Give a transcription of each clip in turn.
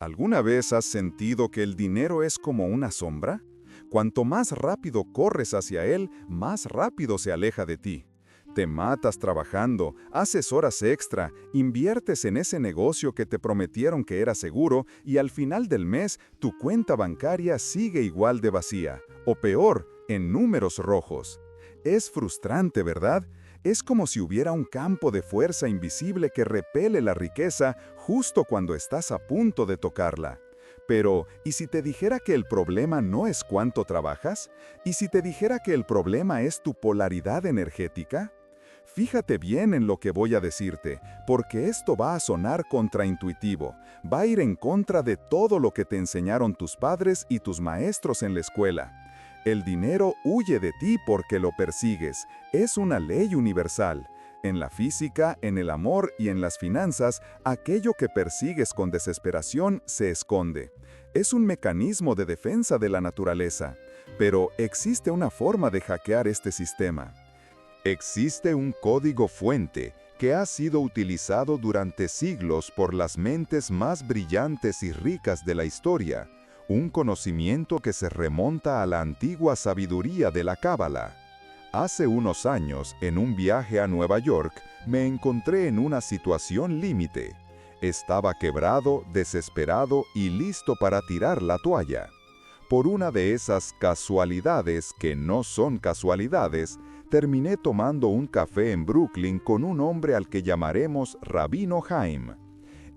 ¿Alguna vez has sentido que el dinero es como una sombra? Cuanto más rápido corres hacia él, más rápido se aleja de ti. Te matas trabajando, haces horas extra, inviertes en ese negocio que te prometieron que era seguro y al final del mes tu cuenta bancaria sigue igual de vacía, o peor, en números rojos. Es frustrante, ¿verdad? Es como si hubiera un campo de fuerza invisible que repele la riqueza justo cuando estás a punto de tocarla. Pero, ¿y si te dijera que el problema no es cuánto trabajas? ¿Y si te dijera que el problema es tu polaridad energética? Fíjate bien en lo que voy a decirte, porque esto va a sonar contraintuitivo, va a ir en contra de todo lo que te enseñaron tus padres y tus maestros en la escuela. El dinero huye de ti porque lo persigues, es una ley universal. En la física, en el amor y en las finanzas, aquello que persigues con desesperación se esconde. Es un mecanismo de defensa de la naturaleza. Pero existe una forma de hackear este sistema. Existe un código fuente que ha sido utilizado durante siglos por las mentes más brillantes y ricas de la historia, un conocimiento que se remonta a la antigua sabiduría de la Cábala. Hace unos años, en un viaje a Nueva York, me encontré en una situación límite. Estaba quebrado, desesperado y listo para tirar la toalla. Por una de esas casualidades que no son casualidades, terminé tomando un café en Brooklyn con un hombre al que llamaremos Rabino Haim.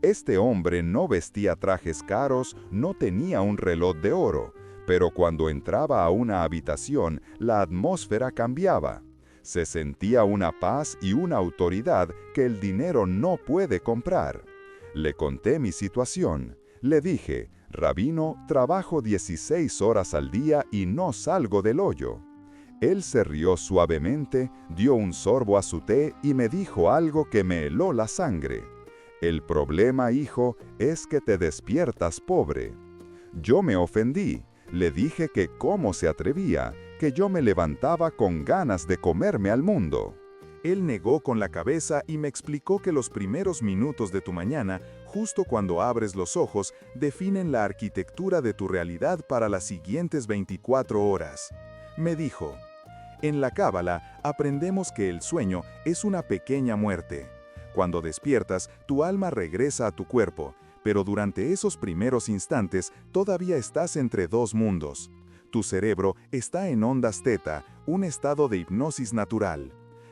Este hombre no vestía trajes caros, no tenía un reloj de oro, pero cuando entraba a una habitación, la atmósfera cambiaba. Se sentía una paz y una autoridad que el dinero no puede comprar. Le conté mi situación. Le dije, Rabino, trabajo 16 horas al día y no salgo del hoyo. Él se rió suavemente, dio un sorbo a su té y me dijo algo que me heló la sangre. El problema, hijo, es que te despiertas pobre. Yo me ofendí. Le dije que cómo se atrevía, que yo me levantaba con ganas de comerme al mundo. Él negó con la cabeza y me explicó que los primeros minutos de tu mañana, justo cuando abres los ojos, definen la arquitectura de tu realidad para las siguientes 24 horas. Me dijo, en la Cábala aprendemos que el sueño es una pequeña muerte. Cuando despiertas, tu alma regresa a tu cuerpo, pero durante esos primeros instantes todavía estás entre dos mundos. Tu cerebro está en ondas teta, un estado de hipnosis natural.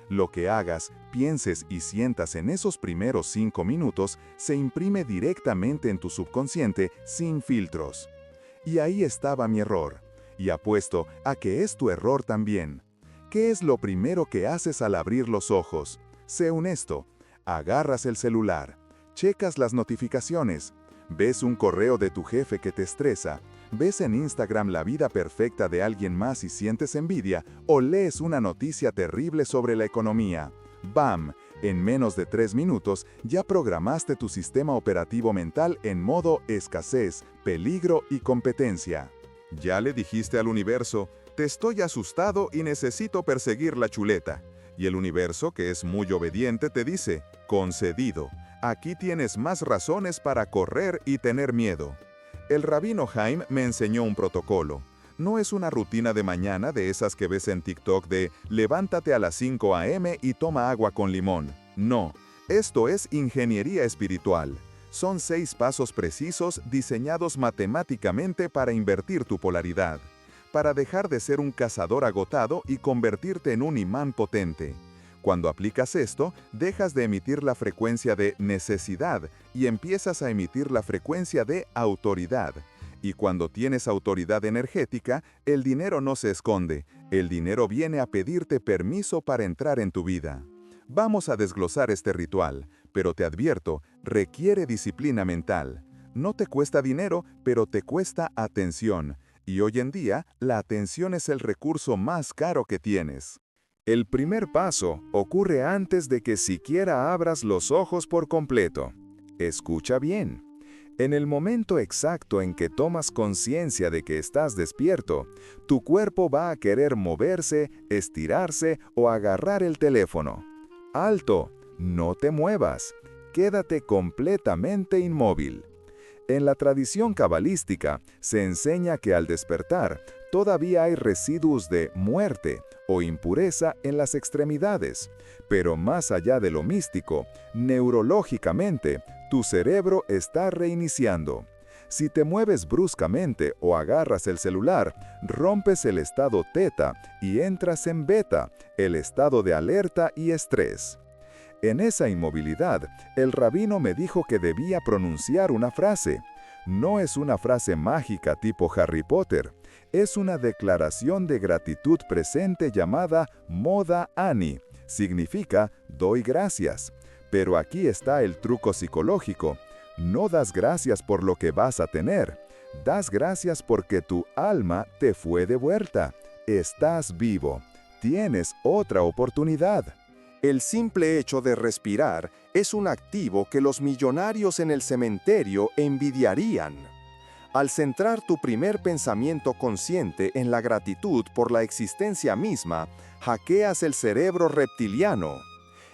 Lo que hagas, pienses y sientas en esos primeros 5 minutos se imprime directamente en tu subconsciente sin filtros. Y ahí estaba mi error. Y apuesto a que es tu error también. ¿Qué es lo primero que haces al abrir los ojos? Sé honesto. Agarras el celular, checas las notificaciones, ves un correo de tu jefe que te estresa, ves en Instagram la vida perfecta de alguien más y sientes envidia, o lees una noticia terrible sobre la economía. ¡Bam! En menos de 3 minutos ya programaste tu sistema operativo mental en modo escasez, peligro y competencia. Ya le dijiste al universo, te estoy asustado y necesito perseguir la chuleta. Y el universo, que es muy obediente, te dice, concedido, aquí tienes más razones para correr y tener miedo. El rabino Haim me enseñó un protocolo. No es una rutina de mañana de esas que ves en TikTok de levántate a las 5 a.m. y toma agua con limón. No, esto es ingeniería espiritual. Son 6 pasos precisos diseñados matemáticamente para invertir tu polaridad, para dejar de ser un cazador agotado y convertirte en un imán potente. Cuando aplicas esto, dejas de emitir la frecuencia de necesidad y empiezas a emitir la frecuencia de autoridad. Y cuando tienes autoridad energética, el dinero no se esconde, el dinero viene a pedirte permiso para entrar en tu vida. Vamos a desglosar este ritual, pero te advierto, requiere disciplina mental. No te cuesta dinero, pero te cuesta atención. Y hoy en día, la atención es el recurso más caro que tienes. El primer paso ocurre antes de que siquiera abras los ojos por completo. Escucha bien. En el momento exacto en que tomas conciencia de que estás despierto, tu cuerpo va a querer moverse, estirarse o agarrar el teléfono. ¡Alto! No te muevas. Quédate completamente inmóvil. En la tradición cabalística se enseña que al despertar todavía hay residuos de muerte o impureza en las extremidades, pero más allá de lo místico, neurológicamente, tu cerebro está reiniciando. Si te mueves bruscamente o agarras el celular, rompes el estado teta y entras en beta, el estado de alerta y estrés. En esa inmovilidad, el rabino me dijo que debía pronunciar una frase. No es una frase mágica tipo Harry Potter, es una declaración de gratitud presente llamada Moda Ani. Significa doy gracias. Pero aquí está el truco psicológico. No das gracias por lo que vas a tener. Das gracias porque tu alma te fue de vuelta. Estás vivo. Tienes otra oportunidad. El simple hecho de respirar es un activo que los millonarios en el cementerio envidiarían. Al centrar tu primer pensamiento consciente en la gratitud por la existencia misma, hackeas el cerebro reptiliano.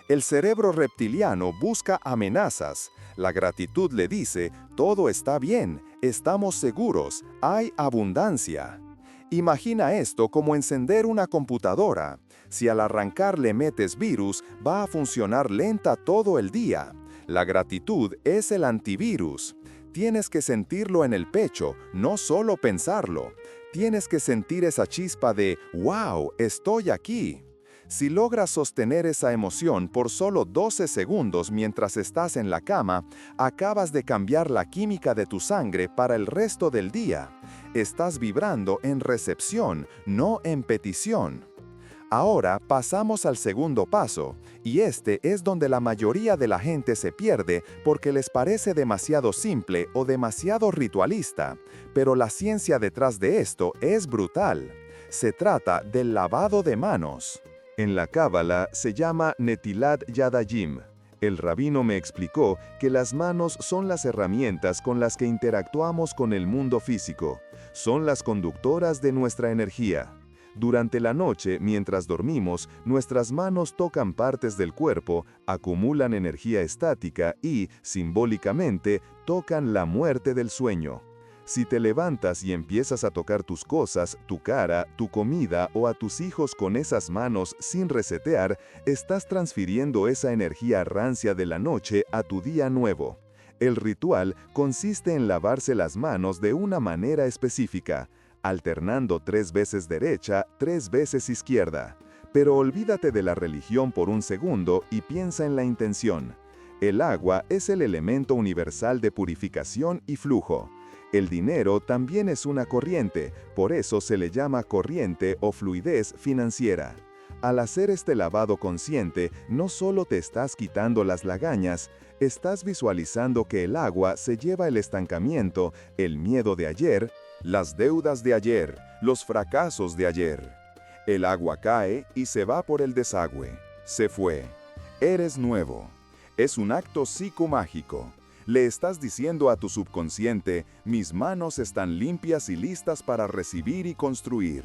El cerebro reptiliano busca amenazas. La gratitud le dice, todo está bien, estamos seguros, hay abundancia. Imagina esto como encender una computadora. Si al arrancar le metes virus, va a funcionar lenta todo el día. La gratitud es el antivirus. Tienes que sentirlo en el pecho, no solo pensarlo. Tienes que sentir esa chispa de ¡wow! Estoy aquí. Si logras sostener esa emoción por solo 12 segundos mientras estás en la cama, acabas de cambiar la química de tu sangre para el resto del día. Estás vibrando en recepción, no en petición. Ahora pasamos al segundo paso, y este es donde la mayoría de la gente se pierde porque les parece demasiado simple o demasiado ritualista, pero la ciencia detrás de esto es brutal. Se trata del lavado de manos. En la Cábala se llama Netilat Yadayim. El rabino me explicó que las manos son las herramientas con las que interactuamos con el mundo físico. Son las conductoras de nuestra energía. Durante la noche, mientras dormimos, nuestras manos tocan partes del cuerpo, acumulan energía estática y, simbólicamente, tocan la muerte del sueño. Si te levantas y empiezas a tocar tus cosas, tu cara, tu comida o a tus hijos con esas manos sin resetear, estás transfiriendo esa energía rancia de la noche a tu día nuevo. El ritual consiste en lavarse las manos de una manera específica, alternando 3 veces derecha, 3 veces izquierda. Pero olvídate de la religión por un segundo y piensa en la intención. El agua es el elemento universal de purificación y flujo. El dinero también es una corriente, por eso se le llama corriente o fluidez financiera. Al hacer este lavado consciente, no solo te estás quitando las lagañas, estás visualizando que el agua se lleva el estancamiento, el miedo de ayer, las deudas de ayer, los fracasos de ayer. El agua cae y se va por el desagüe. Se fue. Eres nuevo. Es un acto psicomágico. Le estás diciendo a tu subconsciente, mis manos están limpias y listas para recibir y construir.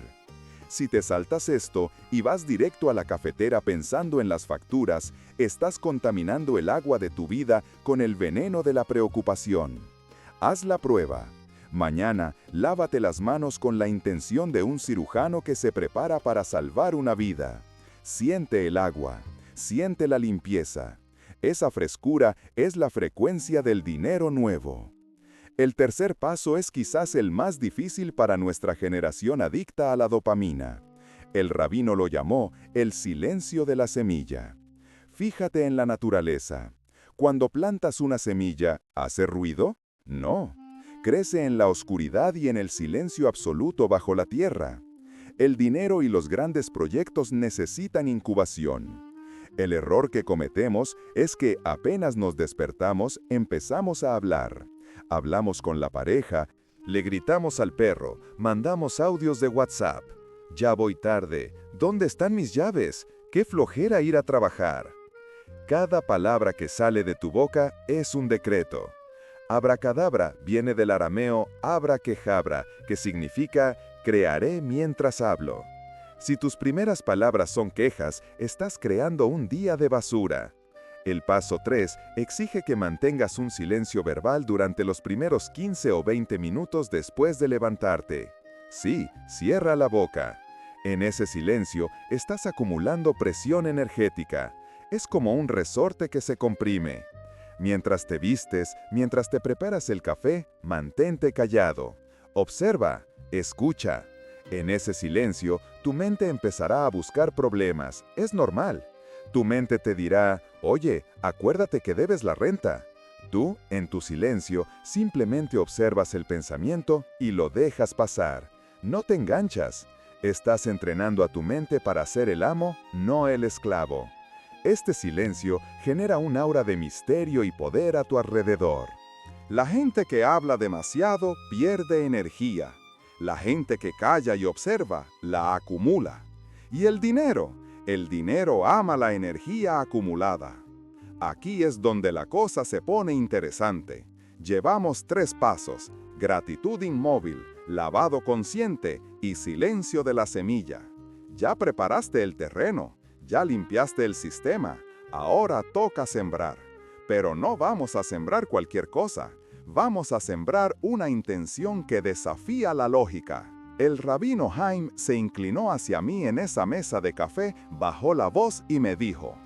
Si te saltas esto y vas directo a la cafetera pensando en las facturas, estás contaminando el agua de tu vida con el veneno de la preocupación. Haz la prueba. Mañana, lávate las manos con la intención de un cirujano que se prepara para salvar una vida. Siente el agua, siente la limpieza. Esa frescura es la frecuencia del dinero nuevo. El tercer paso es quizás el más difícil para nuestra generación adicta a la dopamina. El rabino lo llamó el silencio de la semilla. Fíjate en la naturaleza. Cuando plantas una semilla, ¿hace ruido? No. Crece en la oscuridad y en el silencio absoluto bajo la tierra. El dinero y los grandes proyectos necesitan incubación. El error que cometemos es que apenas nos despertamos, empezamos a hablar. Hablamos con la pareja, le gritamos al perro, mandamos audios de WhatsApp. Ya voy tarde. ¿Dónde están mis llaves? ¡Qué flojera ir a trabajar! Cada palabra que sale de tu boca es un decreto. Abracadabra viene del arameo abraquejabra, que significa crearé mientras hablo. Si tus primeras palabras son quejas, estás creando un día de basura. El paso 3 exige que mantengas un silencio verbal durante los primeros 15 o 20 minutos después de levantarte. Sí, cierra la boca. En ese silencio estás acumulando presión energética. Es como un resorte que se comprime. Mientras te vistes, mientras te preparas el café, mantente callado. Observa, escucha. En ese silencio, tu mente empezará a buscar problemas. Es normal. Tu mente te dirá, oye, acuérdate que debes la renta. Tú, en tu silencio, simplemente observas el pensamiento y lo dejas pasar. No te enganchas. Estás entrenando a tu mente para ser el amo, no el esclavo. Este silencio genera un aura de misterio y poder a tu alrededor. La gente que habla demasiado pierde energía. La gente que calla y observa, la acumula. Y el dinero ama la energía acumulada. Aquí es donde la cosa se pone interesante. Llevamos 3 pasos: gratitud inmóvil, lavado consciente y silencio de la semilla. Ya preparaste el terreno, ya limpiaste el sistema, ahora toca sembrar. Pero no vamos a sembrar cualquier cosa, vamos a sembrar una intención que desafía la lógica. El rabino Haim se inclinó hacia mí en esa mesa de café, bajó la voz y me dijo: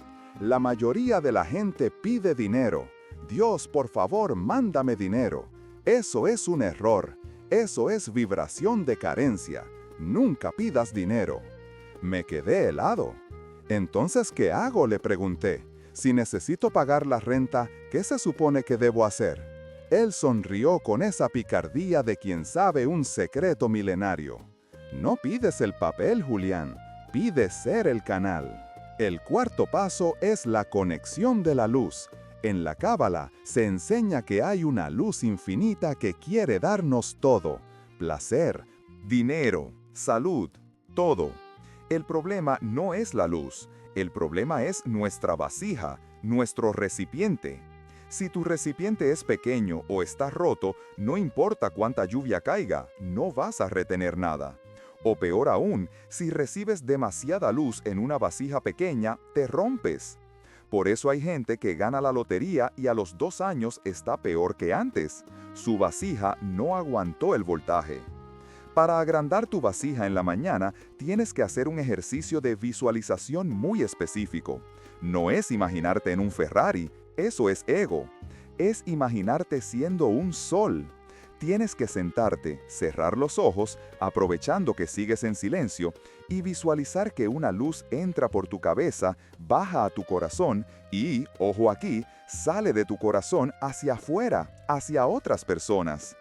la mayoría de la gente pide dinero. Dios, por favor, mándame dinero. Eso es un error. Eso es vibración de carencia. Nunca pidas dinero. Me quedé helado. Entonces, ¿qué hago?, le pregunté. Si necesito pagar la renta, ¿qué se supone que debo hacer? Él sonrió con esa picardía de quien sabe un secreto milenario. No pides el papel, Julián. Pides ser el canal. El cuarto paso es la conexión de la luz. En la Cábala se enseña que hay una luz infinita que quiere darnos todo: placer, dinero, salud, todo. El problema no es la luz, el problema es nuestra vasija, nuestro recipiente. Si tu recipiente es pequeño o está roto, no importa cuánta lluvia caiga, no vas a retener nada. O peor aún, si recibes demasiada luz en una vasija pequeña, te rompes. Por eso hay gente que gana la lotería y a los 2 años está peor que antes. Su vasija no aguantó el voltaje. Para agrandar tu vasija en la mañana, tienes que hacer un ejercicio de visualización muy específico. No es imaginarte en un Ferrari, eso es ego. Es imaginarte siendo un sol. Tienes que sentarte, cerrar los ojos, aprovechando que sigues en silencio, y visualizar que una luz entra por tu cabeza, baja a tu corazón y, ojo aquí, sale de tu corazón hacia afuera, hacia otras personas.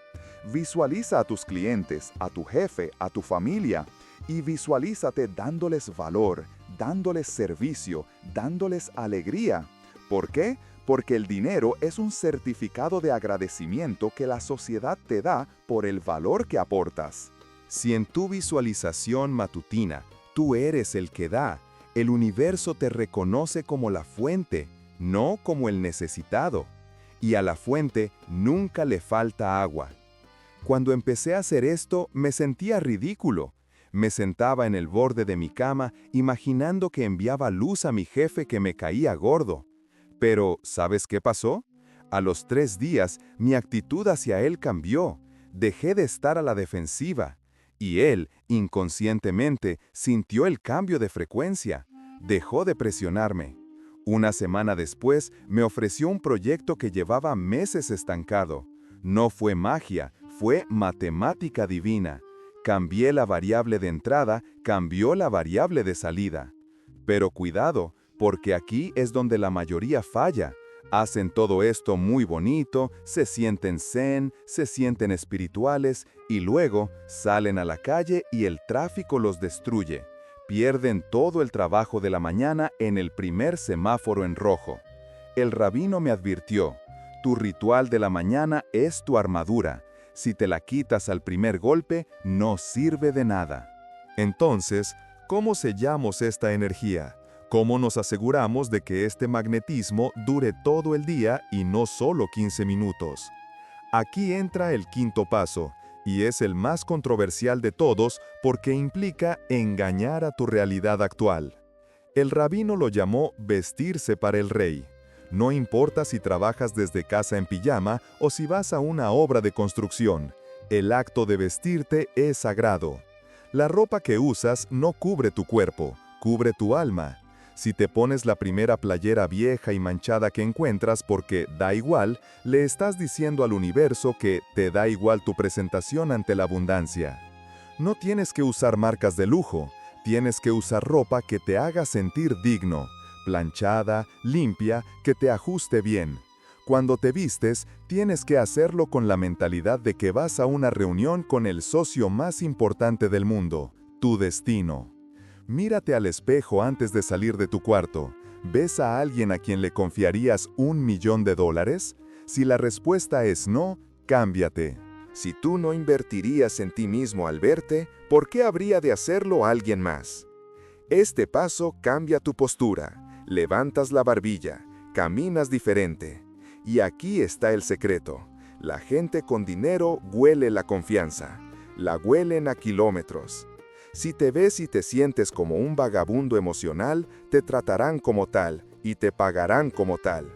Visualiza a tus clientes, a tu jefe, a tu familia, y visualízate dándoles valor, dándoles servicio, dándoles alegría. ¿Por qué? Porque el dinero es un certificado de agradecimiento que la sociedad te da por el valor que aportas. Si en tu visualización matutina tú eres el que da, el universo te reconoce como la fuente, no como el necesitado. Y a la fuente nunca le falta agua. Cuando empecé a hacer esto, me sentía ridículo. Me sentaba en el borde de mi cama imaginando que enviaba luz a mi jefe que me caía gordo. Pero, ¿sabes qué pasó? A los 3 días, mi actitud hacia él cambió. Dejé de estar a la defensiva. Y él, inconscientemente, sintió el cambio de frecuencia. Dejó de presionarme. Una semana después, me ofreció un proyecto que llevaba meses estancado. No fue magia, fue matemática divina. Cambié la variable de entrada, cambió la variable de salida. Pero cuidado, porque aquí es donde la mayoría falla. Hacen todo esto muy bonito, se sienten zen, se sienten espirituales y luego salen a la calle y el tráfico los destruye. Pierden todo el trabajo de la mañana en el primer semáforo en rojo. El rabino me advirtió: tu ritual de la mañana es tu armadura. Si te la quitas al primer golpe, no sirve de nada. Entonces, ¿cómo sellamos esta energía? ¿Cómo nos aseguramos de que este magnetismo dure todo el día y no solo 15 minutos? Aquí entra el quinto paso, y es el más controversial de todos porque implica engañar a tu realidad actual. El rabino lo llamó vestirse para el rey. No importa si trabajas desde casa en pijama o si vas a una obra de construcción, el acto de vestirte es sagrado. La ropa que usas no cubre tu cuerpo, cubre tu alma. Si te pones la primera playera vieja y manchada que encuentras porque da igual, le estás diciendo al universo que te da igual tu presentación ante la abundancia. No tienes que usar marcas de lujo, tienes que usar ropa que te haga sentir digno, planchada, limpia, que te ajuste bien. Cuando te vistes, tienes que hacerlo con la mentalidad de que vas a una reunión con el socio más importante del mundo, tu destino. Mírate al espejo antes de salir de tu cuarto. ¿Ves a alguien a quien le confiarías $1.000.000? Si la respuesta es no, cámbiate. Si tú no invertirías en ti mismo al verte, ¿por qué habría de hacerlo alguien más? Este paso cambia tu postura, levantas la barbilla, caminas diferente. Y aquí está el secreto. La gente con dinero huele la confianza. La huelen a kilómetros. Si te ves y te sientes como un vagabundo emocional, te tratarán como tal y te pagarán como tal.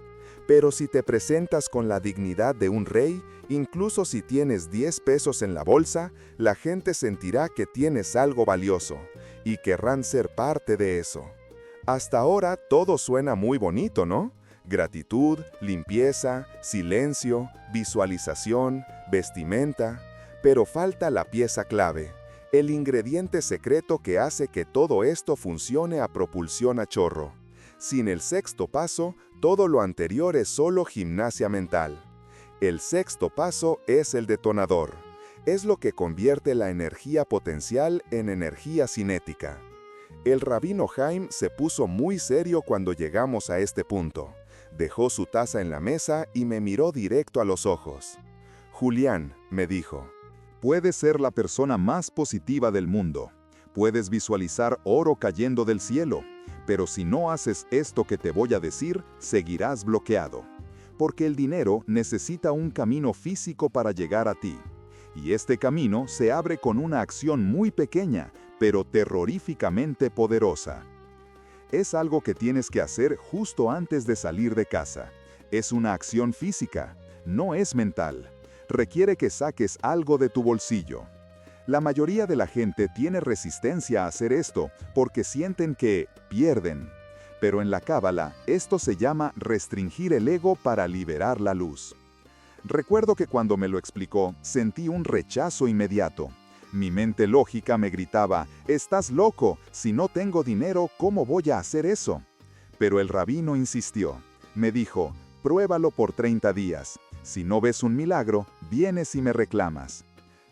Pero si te presentas con la dignidad de un rey, incluso si tienes 10 pesos en la bolsa, la gente sentirá que tienes algo valioso y querrán ser parte de eso. Hasta ahora todo suena muy bonito, ¿no? Gratitud, limpieza, silencio, visualización, vestimenta, pero falta la pieza clave. El ingrediente secreto que hace que todo esto funcione a propulsión a chorro. Sin el sexto paso, todo lo anterior es solo gimnasia mental. El sexto paso es el detonador. Es lo que convierte la energía potencial en energía cinética. El rabino Haim se puso muy serio cuando llegamos a este punto. Dejó su taza en la mesa y me miró directo a los ojos. «Julián», me dijo, puedes ser la persona más positiva del mundo. Puedes visualizar oro cayendo del cielo. Pero si no haces esto que te voy a decir, seguirás bloqueado. Porque el dinero necesita un camino físico para llegar a ti. Y este camino se abre con una acción muy pequeña, pero terroríficamente poderosa. Es algo que tienes que hacer justo antes de salir de casa. Es una acción física, no es mental. Requiere que saques algo de tu bolsillo. La mayoría de la gente tiene resistencia a hacer esto porque sienten que pierden. Pero en la Cábala, esto se llama restringir el ego para liberar la luz. Recuerdo que cuando me lo explicó, sentí un rechazo inmediato. Mi mente lógica me gritaba, «Estás loco, si no tengo dinero, ¿cómo voy a hacer eso?» Pero el rabino insistió. Me dijo, «Pruébalo por 30 días. Si no ves un milagro, vienes y me reclamas».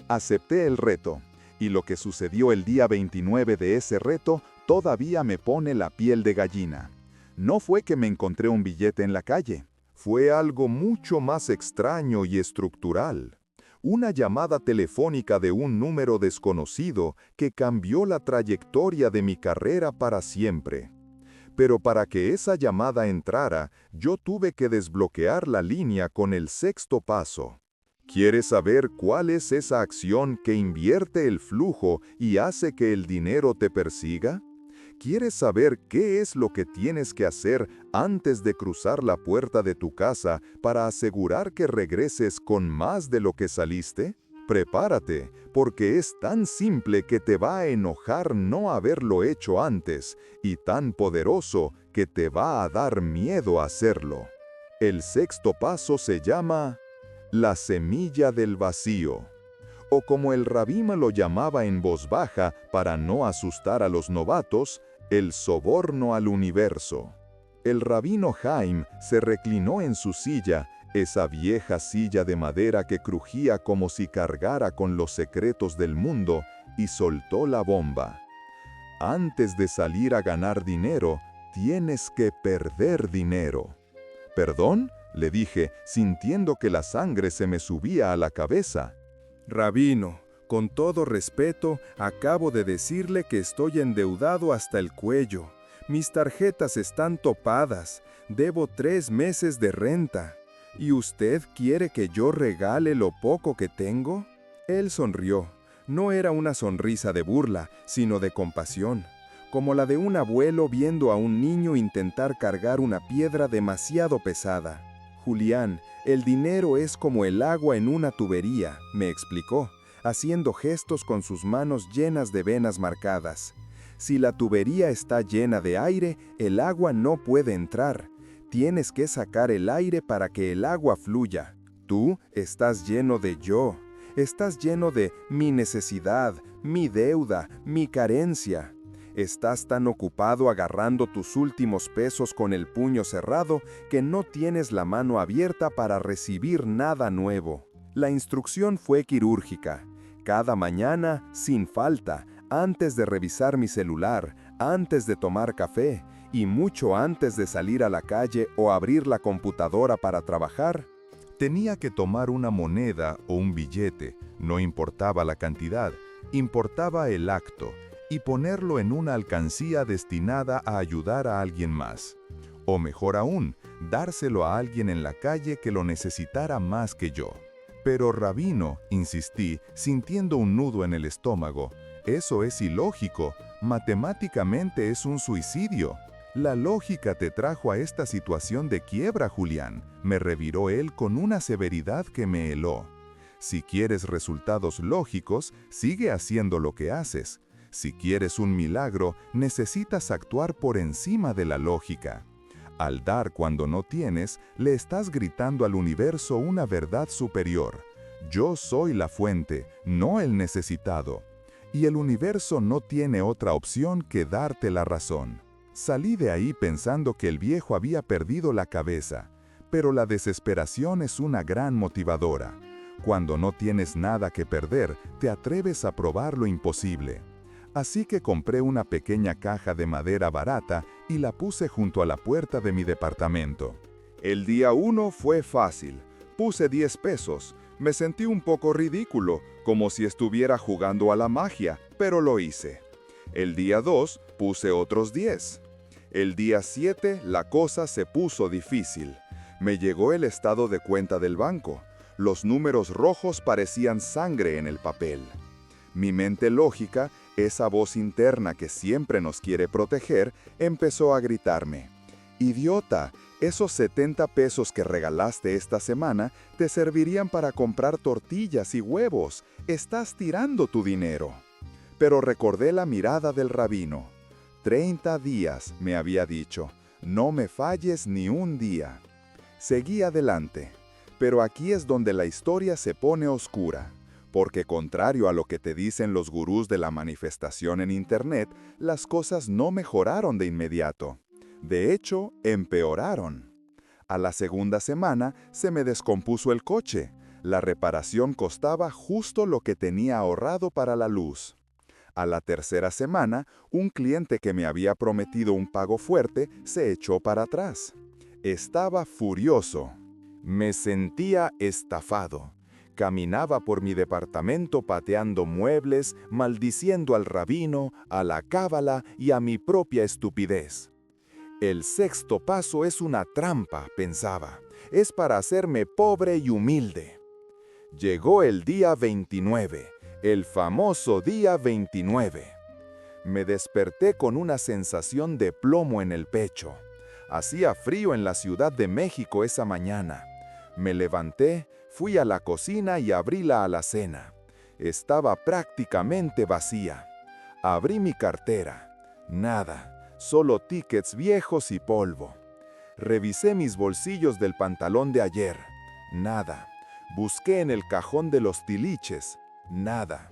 Acepté el reto, y lo que sucedió el día 29 de ese reto todavía me pone la piel de gallina. No fue que me encontré un billete en la calle, fue algo mucho más extraño y estructural. Una llamada telefónica de un número desconocido que cambió la trayectoria de mi carrera para siempre. Pero para que esa llamada entrara, yo tuve que desbloquear la línea con el sexto paso. ¿Quieres saber cuál es esa acción que invierte el flujo y hace que el dinero te persiga? ¿Quieres saber qué es lo que tienes que hacer antes de cruzar la puerta de tu casa para asegurar que regreses con más de lo que saliste? Prepárate, porque es tan simple que te va a enojar no haberlo hecho antes, y tan poderoso que te va a dar miedo hacerlo. El sexto paso se llama la semilla del vacío, o como el rabino lo llamaba en voz baja para no asustar a los novatos, el soborno al universo. El rabino Haim se reclinó en su silla, esa vieja silla de madera que crujía como si cargara con los secretos del mundo, y soltó la bomba. Antes de salir a ganar dinero, tienes que perder dinero. ¿Perdón?, le dije, sintiendo que la sangre se me subía a la cabeza. Rabino, con todo respeto, acabo de decirle que estoy endeudado hasta el cuello. Mis tarjetas están topadas, debo 3 meses de renta. ¿Y usted quiere que yo regale lo poco que tengo? Él sonrió. No era una sonrisa de burla, sino de compasión. como la de un abuelo viendo a un niño intentar cargar una piedra demasiado pesada. Julián, el dinero es como el agua en una tubería, me explicó, haciendo gestos con sus manos llenas de venas marcadas. Si la tubería está llena de aire, el agua no puede entrar. Tienes que sacar el aire para que el agua fluya. Tú estás lleno de yo. Estás lleno de mi necesidad, mi deuda, mi carencia. Estás tan ocupado agarrando tus últimos pesos con el puño cerrado que no tienes la mano abierta para recibir nada nuevo. La instrucción fue quirúrgica. Cada mañana, sin falta, antes de revisar mi celular, antes de tomar café y mucho antes de salir a la calle o abrir la computadora para trabajar, tenía que tomar una moneda o un billete, no importaba la cantidad, importaba el acto, y ponerlo en una alcancía destinada a ayudar a alguien más. O mejor aún, dárselo a alguien en la calle que lo necesitara más que yo. Pero Rabino, insistí, sintiendo un nudo en el estómago, eso es ilógico, matemáticamente es un suicidio. La lógica te trajo a esta situación de quiebra, Julián, me reviró él con una severidad que me heló. Si quieres resultados lógicos, sigue haciendo lo que haces. Si quieres un milagro, necesitas actuar por encima de la lógica. Al dar cuando no tienes, le estás gritando al universo una verdad superior. Yo soy la fuente, no el necesitado. Y el universo no tiene otra opción que darte la razón. Salí de ahí pensando que el viejo había perdido la cabeza, pero la desesperación es una gran motivadora. Cuando no tienes nada que perder, te atreves a probar lo imposible. Así que compré una pequeña caja de madera barata y la puse junto a la puerta de mi departamento. El día 1 fue fácil. Puse 10 pesos. Me sentí un poco ridículo, como si estuviera jugando a la magia, pero lo hice. El día 2 puse otros 10. El día 7 la cosa se puso difícil. Me llegó el estado de cuenta del banco. Los números rojos parecían sangre en el papel. Mi mente lógica, esa voz interna que siempre nos quiere proteger, empezó a gritarme: «Idiota, esos 70 pesos que regalaste esta semana te servirían para comprar tortillas y huevos. Estás tirando tu dinero». Pero recordé la mirada del rabino. 30 días, me había dicho. No me falles ni un día. Seguí adelante. Pero aquí es donde la historia se pone oscura. Porque contrario a lo que te dicen los gurús de la manifestación en Internet, las cosas no mejoraron de inmediato. De hecho, empeoraron. A la segunda semana se me descompuso el coche. La reparación costaba justo lo que tenía ahorrado para la luz. A la tercera semana, un cliente que me había prometido un pago fuerte se echó para atrás. Estaba furioso. Me sentía estafado. Caminaba por mi departamento pateando muebles, maldiciendo al rabino, a la cábala y a mi propia estupidez. El sexto paso es una trampa, pensaba. Es para hacerme pobre y humilde. Llegó el día 29, el famoso día 29. Me desperté con una sensación de plomo en el pecho. Hacía frío en la Ciudad de México esa mañana. Me levanté, fui a la cocina y abrí la alacena. Estaba prácticamente vacía. Abrí mi cartera. Nada, solo tickets viejos y polvo. Revisé mis bolsillos del pantalón de ayer. Nada. Busqué en el cajón de los tiliches. Nada.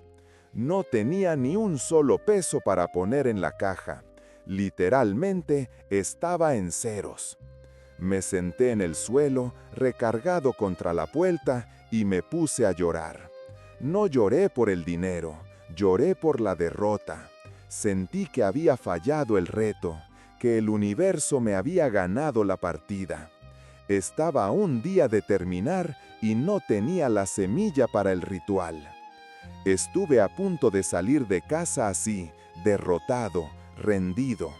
No tenía ni un solo peso para poner en la caja. Literalmente estaba en ceros. Me senté en el suelo, recargado contra la puerta, y me puse a llorar. No lloré por el dinero, lloré por la derrota. Sentí que había fallado el reto, que el universo me había ganado la partida. Estaba a un día de terminar y no tenía la semilla para el ritual. Estuve a punto de salir de casa así, derrotado, rendido.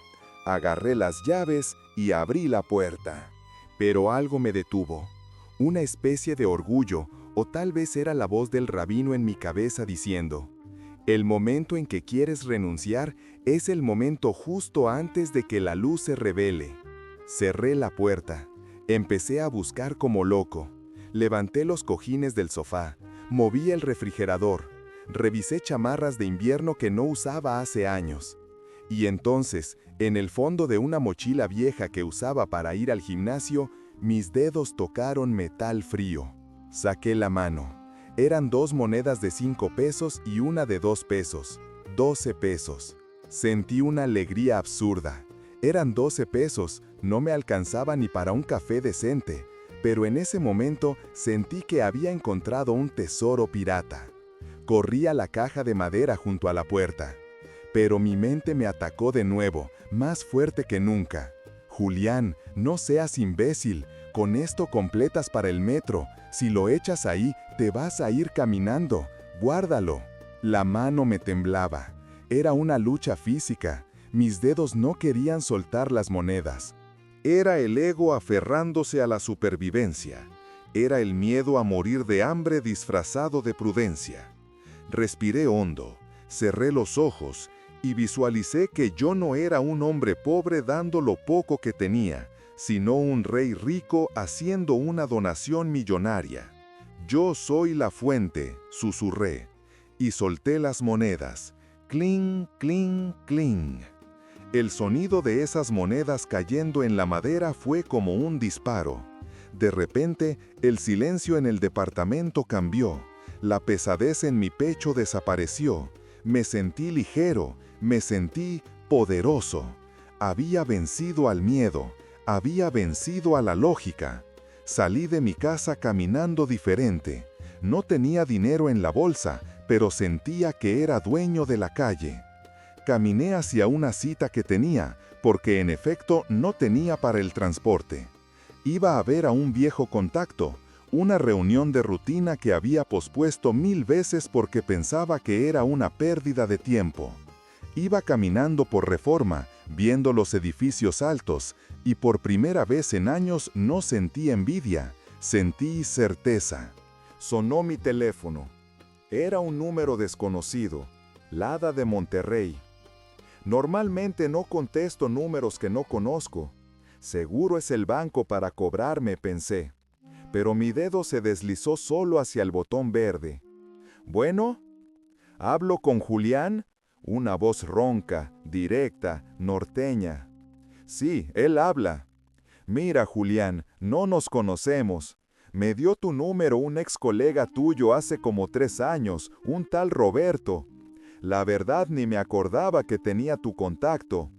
Agarré las llaves y abrí la puerta. Pero algo me detuvo. Una especie de orgullo, o tal vez era la voz del rabino en mi cabeza diciendo: El momento en que quieres renunciar es el momento justo antes de que la luz se revele. Cerré la puerta. Empecé a buscar como loco. Levanté los cojines del sofá. Moví el refrigerador. Revisé chamarras de invierno que no usaba hace años. Y entonces, en el fondo de una mochila vieja que usaba para ir al gimnasio, mis dedos tocaron metal frío. Saqué la mano. Eran 2 monedas de 5 pesos y una de 2 pesos. 12 pesos. Sentí una alegría absurda. Eran 12 pesos, no me alcanzaba ni para un café decente, pero en ese momento sentí que había encontrado un tesoro pirata. Corrí a la caja de madera junto a la puerta. Pero mi mente me atacó de nuevo, más fuerte que nunca. Julián, no seas imbécil, con esto completas para el metro. Si lo echas ahí, te vas a ir caminando. Guárdalo. La mano me temblaba. Era una lucha física. Mis dedos no querían soltar las monedas. Era el ego aferrándose a la supervivencia. Era el miedo a morir de hambre disfrazado de prudencia. Respiré hondo, cerré los ojos y visualicé que yo no era un hombre pobre dando lo poco que tenía, sino un rey rico haciendo una donación millonaria. Yo soy la fuente, susurré, y solté las monedas. Cling, cling, cling. El sonido de esas monedas cayendo en la madera fue como un disparo. De repente, el silencio en el departamento cambió. La pesadez en mi pecho desapareció. Me sentí ligero, me sentí poderoso. Había vencido al miedo, había vencido a la lógica. Salí de mi casa caminando diferente. No tenía dinero en la bolsa, pero sentía que era dueño de la calle. Caminé hacia una cita que tenía, porque en efecto no tenía para el transporte. Iba a ver a un viejo contacto, una reunión de rutina que había pospuesto 1000 veces porque pensaba que era una pérdida de tiempo. Iba caminando por Reforma, viendo los edificios altos, y por primera vez en años no sentí envidia, sentí certeza. Sonó mi teléfono. Era un número desconocido, Lada de Monterrey. Normalmente no contesto números que no conozco. Seguro es el banco para cobrarme, pensé. Pero mi dedo se deslizó solo hacia el botón verde. Bueno, ¿hablo con Julián? Una voz ronca, directa, norteña. Sí, él habla. Mira, Julián, no nos conocemos. Me dio tu número un ex colega tuyo hace como 3 años, un tal Roberto. La verdad ni me acordaba que tenía tu contacto.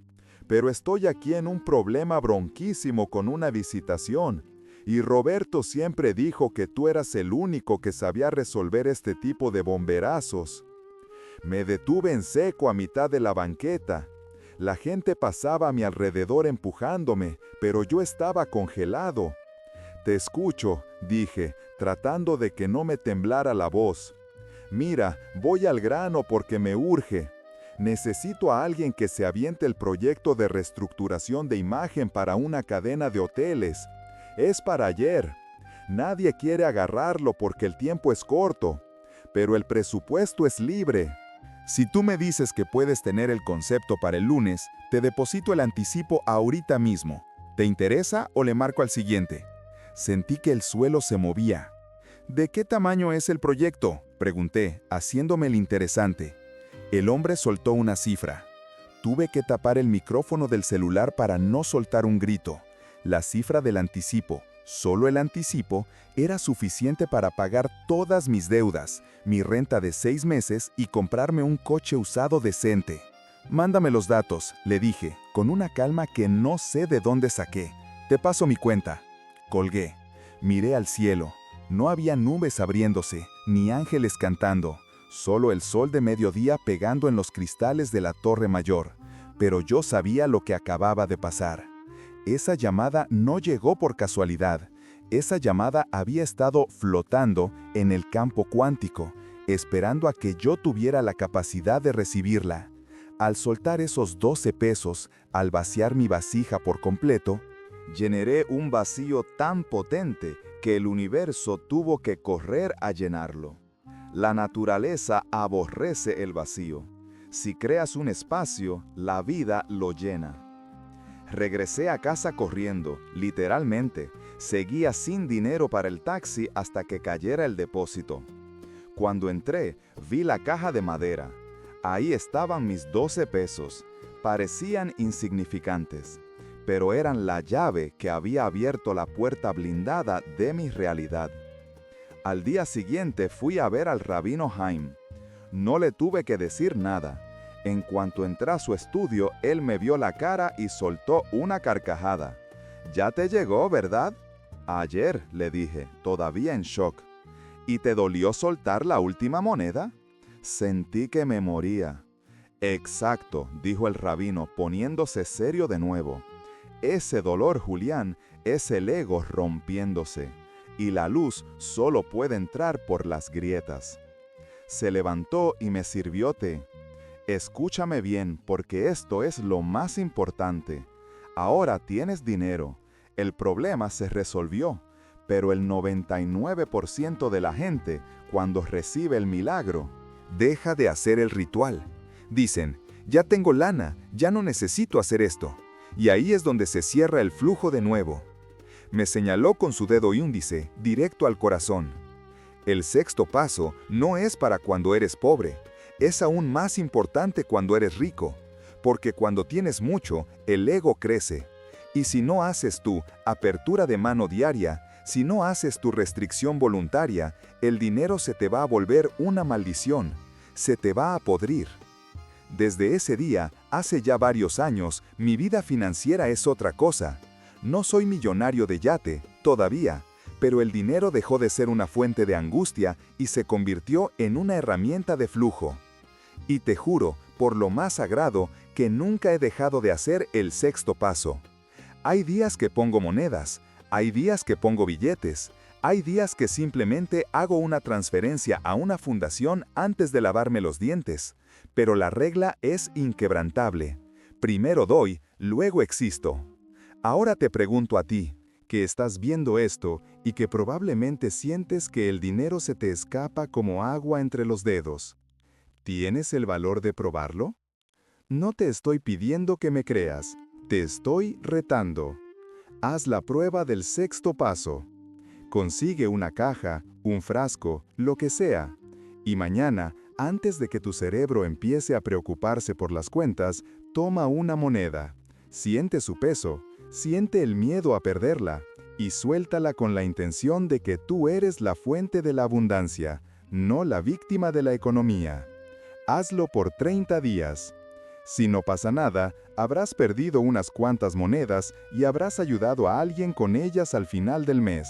Pero estoy aquí en un problema bronquísimo con una visitación. Y Roberto siempre dijo que tú eras el único que sabía resolver este tipo de bomberazos. Me detuve en seco a mitad de la banqueta. La gente pasaba a mi alrededor empujándome, pero yo estaba congelado. Te escucho, dije, tratando de que no me temblara la voz. Mira, voy al grano porque me urge. Necesito a alguien que se aviente el proyecto de reestructuración de imagen para una cadena de hoteles. Es para ayer. Nadie quiere agarrarlo porque el tiempo es corto, pero el presupuesto es libre. Si tú me dices que puedes tener el concepto para el lunes, te deposito el anticipo ahorita mismo. ¿Te interesa o le marco al siguiente? Sentí que el suelo se movía. ¿De qué tamaño es el proyecto?, pregunté, haciéndome el interesante. El hombre soltó una cifra. Tuve que tapar el micrófono del celular para no soltar un grito. La cifra del anticipo, solo el anticipo, era suficiente para pagar todas mis deudas, mi renta de 6 meses y comprarme un coche usado decente. Mándame los datos, le dije, con una calma que no sé de dónde saqué. Te paso mi cuenta. Colgué. Miré al cielo. No había nubes abriéndose, ni ángeles cantando, solo el sol de mediodía pegando en los cristales de la Torre Mayor. Pero yo sabía lo que acababa de pasar. Esa llamada no llegó por casualidad. Esa llamada había estado flotando en el campo cuántico, esperando a que yo tuviera la capacidad de recibirla. Al soltar esos 12 pesos, al vaciar mi vasija por completo, generé un vacío tan potente que el universo tuvo que correr a llenarlo. La naturaleza aborrece el vacío. Si creas un espacio, la vida lo llena. Regresé a casa corriendo, literalmente. Seguía sin dinero para el taxi hasta que cayera el depósito. Cuando entré, vi la caja de madera. Ahí estaban mis 12 pesos. Parecían insignificantes, pero eran la llave que había abierto la puerta blindada de mi realidad. Al día siguiente fui a ver al rabino Haim. No le tuve que decir nada. En cuanto entré a su estudio, él me vio la cara y soltó una carcajada. «¿Ya te llegó, verdad?» «Ayer», le dije, todavía en shock. «¿Y te dolió soltar la última moneda?» Sentí que me moría. «Exacto», dijo el rabino, poniéndose serio de nuevo. «Ese dolor, Julián, es el ego rompiéndose, y la luz solo puede entrar por las grietas». Se levantó y me sirvió té. «Escúchame bien, porque esto es lo más importante. Ahora tienes dinero. El problema se resolvió, pero el 99% de la gente, cuando recibe el milagro, deja de hacer el ritual. Dicen, ya tengo lana, ya no necesito hacer esto. Y ahí es donde se cierra el flujo de nuevo. Me señaló con su dedo índice, directo al corazón. El sexto paso no es para cuando eres pobre. Es aún más importante cuando eres rico, porque cuando tienes mucho, el ego crece. Y si no haces tu apertura de mano diaria, si no haces tu restricción voluntaria, el dinero se te va a volver una maldición, se te va a podrir. Desde ese día, hace ya varios años, mi vida financiera es otra cosa. No soy millonario de yate, todavía, pero el dinero dejó de ser una fuente de angustia y se convirtió en una herramienta de flujo. Y te juro, por lo más sagrado, que nunca he dejado de hacer el sexto paso. Hay días que pongo monedas, hay días que pongo billetes, hay días que simplemente hago una transferencia a una fundación antes de lavarme los dientes, pero la regla es inquebrantable. Primero doy, luego existo. Ahora te pregunto a ti, que estás viendo esto y que probablemente sientes que el dinero se te escapa como agua entre los dedos. ¿Tienes el valor de probarlo? No te estoy pidiendo que me creas, te estoy retando. Haz la prueba del sexto paso. Consigue una caja, un frasco, lo que sea. Y mañana, antes de que tu cerebro empiece a preocuparse por las cuentas, toma una moneda. Siente su peso, siente el miedo a perderla y suéltala con la intención de que tú eres la fuente de la abundancia, no la víctima de la economía. Hazlo por 30 días. Si no pasa nada, habrás perdido unas cuantas monedas y habrás ayudado a alguien con ellas al final del mes.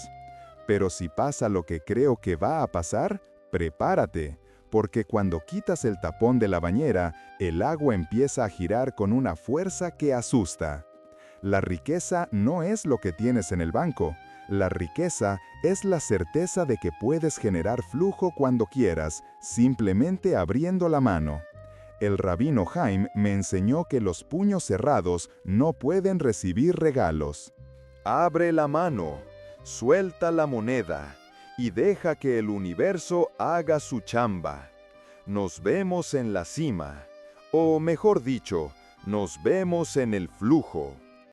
Pero si pasa lo que creo que va a pasar, prepárate, porque cuando quitas el tapón de la bañera, el agua empieza a girar con una fuerza que asusta. La riqueza no es lo que tienes en el banco. La riqueza es la certeza de que puedes generar flujo cuando quieras, simplemente abriendo la mano. El rabino Haim me enseñó que los puños cerrados no pueden recibir regalos. Abre la mano, suelta la moneda y deja que el universo haga su chamba. Nos vemos en la cima, o mejor dicho, nos vemos en el flujo.